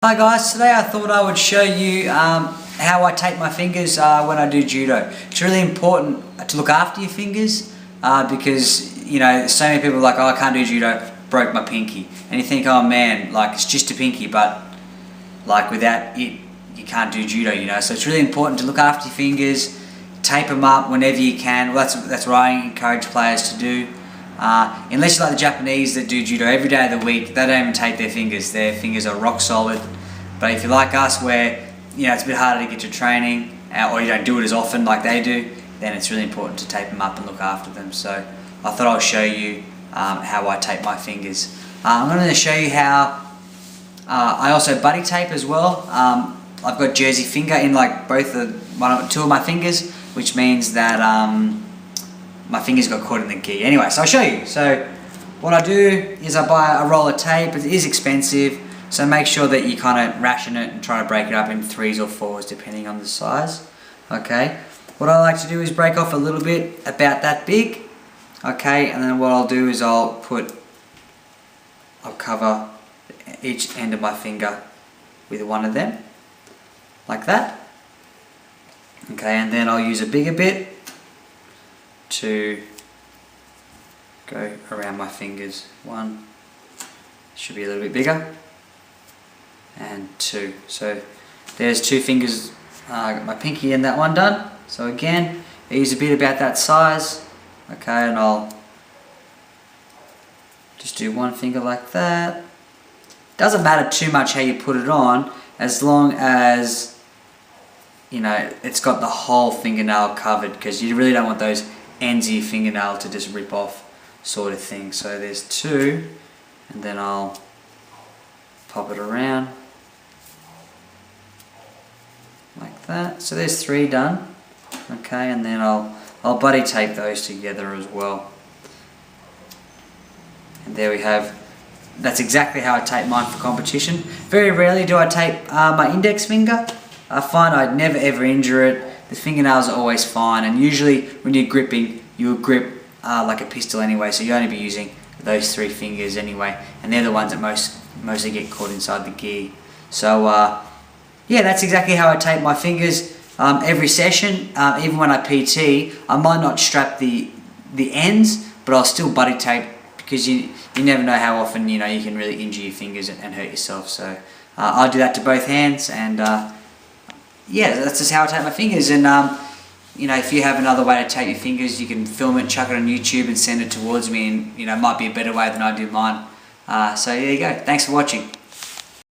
Hi guys, today I thought I would show you how I tape my fingers when I do judo. It's really important to look after your fingers because so many people are like, oh, I can't do judo, broke my pinky. And you think, oh man, like it's just a pinky, but like without it you can't do judo, So it's really important to look after your fingers, tape them up whenever you can. Well, that's what I encourage players to do. Unless you're like the Japanese that do judo every day of the week, they don't even tape their fingers are rock solid. But if you're like us where it's a bit harder to get to training or you don't do it as often like they do, then it's really important to tape them up and look after them. So I thought I'll show you how I tape my fingers. I'm going to show you how I also buddy tape as well. I've got jersey finger in like two of my fingers, which means that my fingers got caught in the gi. Anyway, so I'll show you. So what I do is I buy a roll of tape. It is expensive, so make sure that you kind of ration it and try to break it up in 3s or 4s depending on the size. Okay, what I like to do is break off a little bit about that big. Okay, and then what I'll do is I'll cover each end of my finger with one of them, like that. Okay, and then I'll use a bigger bit to go around my fingers. 1 should be a little bit bigger, and 2. So there's 2 fingers. I got my pinky and that one done. So again, I use a bit about that size. Okay, and I'll just do 1 finger like that. Doesn't matter too much how you put it on, as long as it's got the whole fingernail covered, because you really don't want those ends of your fingernail to just rip off, sort of thing. So there's 2, and then I'll pop it around like that. So there's 3 done. Okay, and then I'll buddy tape those together as well. And there we have. That's exactly how I tape mine for competition. Very rarely do I tape my index finger. I find I never ever injure it. The fingernails are always fine, and usually when you're gripping, you'll grip like a pistol anyway, so you only be using those 3 fingers anyway, and they're the ones that mostly get caught inside the gi. So yeah, that's exactly how I tape my fingers every session. Even when I PT, I might not strap the ends, but I'll still buddy tape, because you never know how often you can really injure your fingers and hurt yourself. So I do that to both hands, and yeah, that's just how I tape my fingers. And if you have another way to tape your fingers, you can film it, chuck it on YouTube and send it towards me, and it might be a better way than I do mine. So there you go. Thanks for watching.